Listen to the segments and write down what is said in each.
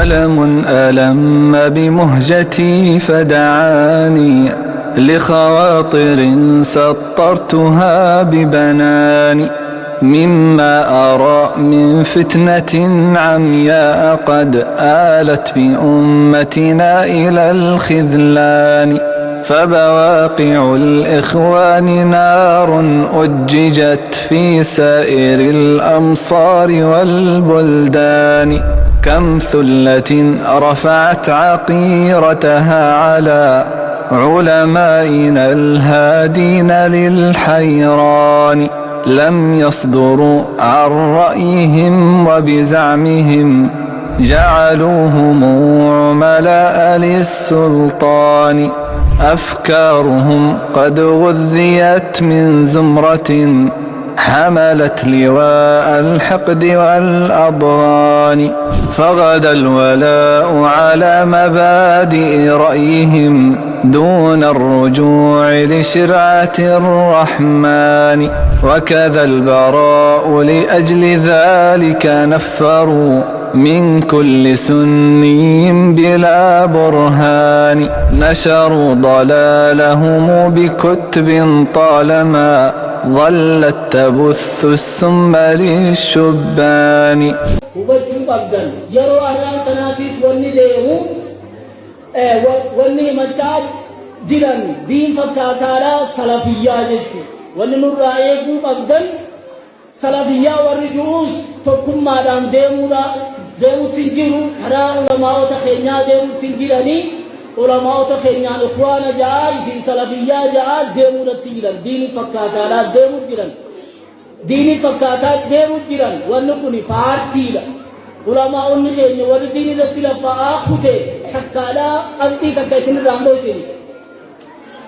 ألم ألم بمهجتي فدعاني لخواطر سطرتها ببناني مما أرى من فتنة عمياء قد آلت بأمتنا إلى الخذلان فبواقع الإخوان نار أججت في سائر الأمصار والبلدان كم ثلة رفعت عقيرتها على علمائنا الهادين للحيران لم يصدروا عن رأيهم وبزعمهم جعلوهم عملاء للسلطان أفكارهم قد غذيت من زمرة حملت لواء الحقد والأضغان فغدا الولاء على مبادئ رأيهم دون الرجوع لشرعة الرحمن وكذا البراء لأجل ذلك نفروا من كل سني بلا برهان نشروا ضلالهم بكتب طالما ظلت تبث السم للشبان وبجوا بقدن يروا أهران تناتيس وني ديمو وني مجال ديران دين فكاتالا سلفية جتو وني نرائيقوا بقدن سلفية والرجوز تقوم مادام ديمو تنجروا هرا علماء تخينيا ديمو تنجراني علماء تخينيا إخوان جعال في سلفية جعال ديمو رتجران دين فكاتالا ديمو جران دين فكاتال ديمو جران ونقني بارتيلا علماء النخيني والدين رتلا فآخوتي سكالا أنتي تكيسن الرامبوسيني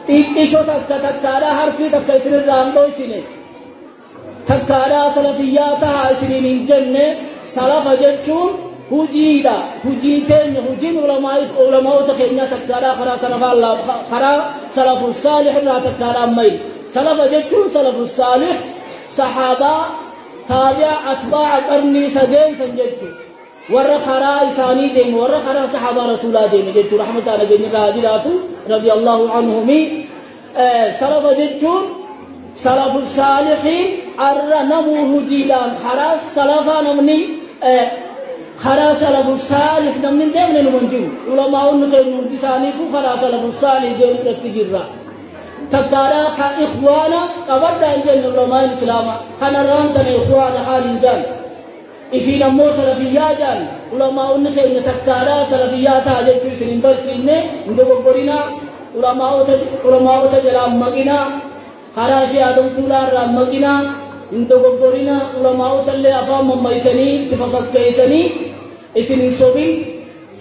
تيكيشو تكالا حرفي تكيسن الرامبوسيني تكالا سلفياتها سنين جنة سلف جتشون هجيدا هجيتين هجين علماء تخينيا تكالا خرا سلف الله خرا سلف الصالح لا تكالا ميل سلف جتشون سلف الصالح صحابة تابع أتباع القرن سدين سنجتشون ور خرا إساني دين ور خرا صحابة رسولا دين جتشون رحمة الله دين راجلاتو رضي الله عنهم سلف جتشون سلف الصالحين أرنمو هجيلان خرا سلفا نمني خرا سلف الصالح نمني دين نمنجو علماء النخيل نمتسانيكو خرا سلف الصالح دين رتجرا تكارا خا إخوانا قبضا إنجل علماء الإسلام خنا رانتنا إخوانا حال إنجل إفي نمو سلفيا جان علماء النخيل تكارا سلفيات هاجتشو سنين برسيني ندقو برنا علماء تجلال مغينا خراشي آدم تولار رامقنا انتو قبورنا علماء تلي أفام مميسني تفككيسني اسنين صبين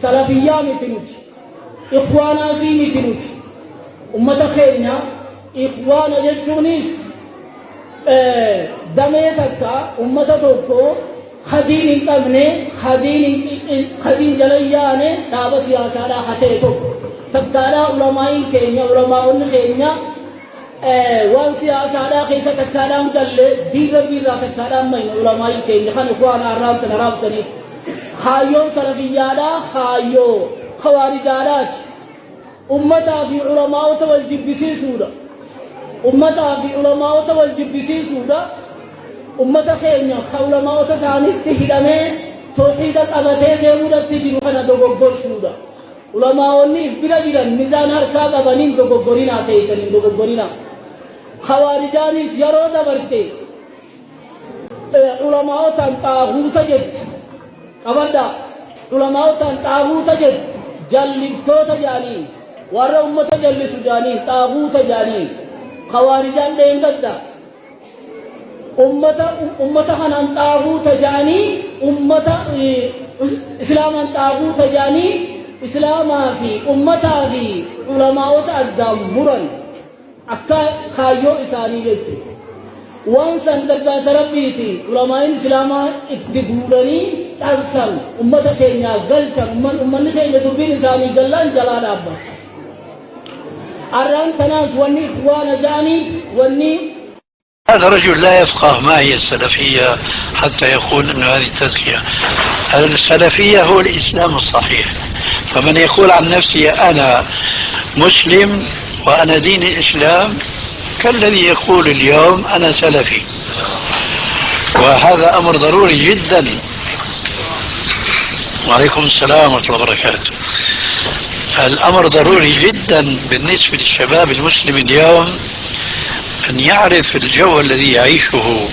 سلفيا متنوت إخوانا سي متنوت أمة خيرنا إخوانا جتشونيس دميتك أمة توقو خدين انقبني خدين جلياني نابا سياسة لا خطيتو تبقى علماء كينيا علماء خيرنا وان سياسة لا خيسة تكالام دل دين ربي را تكالام مين علماء كين خان إخوان أرام تنراب سنيف خايو سلفيا لا خايو خوارجالات أمتا في علماء والجبسي سورة أمتا في علماء والجبسي سورة أمتا خينيا علماء تسانيت تهدمي توحيد الأبتين ديمورة تجيرو خنا دوغبور سورة علماء ونيف بلا جيران ميزان هركاب أبنين دوغبورينا تيسنين دوغبورينا خوارجانيس يرو دبرتي علماء طاغوت جت أبدا علماء طاغوت جت جلبتوت جانين ور أمة جلس جانين طاغوت جانين خوارجان دين قد أمة خنان طاغوت جاني أمة إسلاما طاغوت جاني إسلاما في أمة في علماء تأدمرا أكا خايو إساني جت وانسان درباس ربيتي علماء الإسلام اتدورني تنسل أمة خينيا قلتا أمة خينيا دبين إساني قلان جلال أبا أران تناس واني إخوان جاني واني هذا رجل لا يفقه ما هي السلفية حتى يقول أن هذه التزكية. السلفية هو الإسلام الصحيح. فمن يقول عن نفسه أنا مسلم وأنا دين الإسلام كالذي يقول اليوم أنا سلفي، وهذا أمر ضروري جدا. وعليكم السلام ورحمة الله وبركاته. الأمر ضروري جدا بالنسبة للشباب المسلم اليوم أن يعرف الجو الذي يعيشه،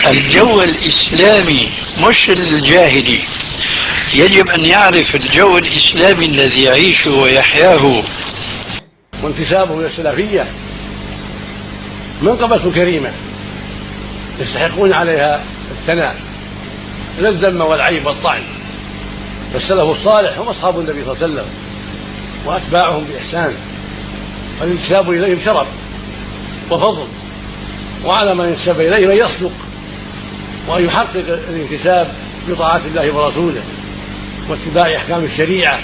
الجو الإسلامي مش الجاهلي. يجب أن يعرف الجو الإسلامي الذي يعيشه ويحياه. وانتسابه إلى السلفية منقبة كريمة يستحقون عليها الثناء لا الذم والعيب والطعن. فالسلف الصالح هم أصحاب النبي صلى الله عليه وسلم وأتباعهم بإحسان، والانتساب إليهم شرف وفضل، وعلى من ينتسب إليه من يصدق وأن يحقق الانتساب بطاعة الله ورسوله واتباع أحكام الشريعة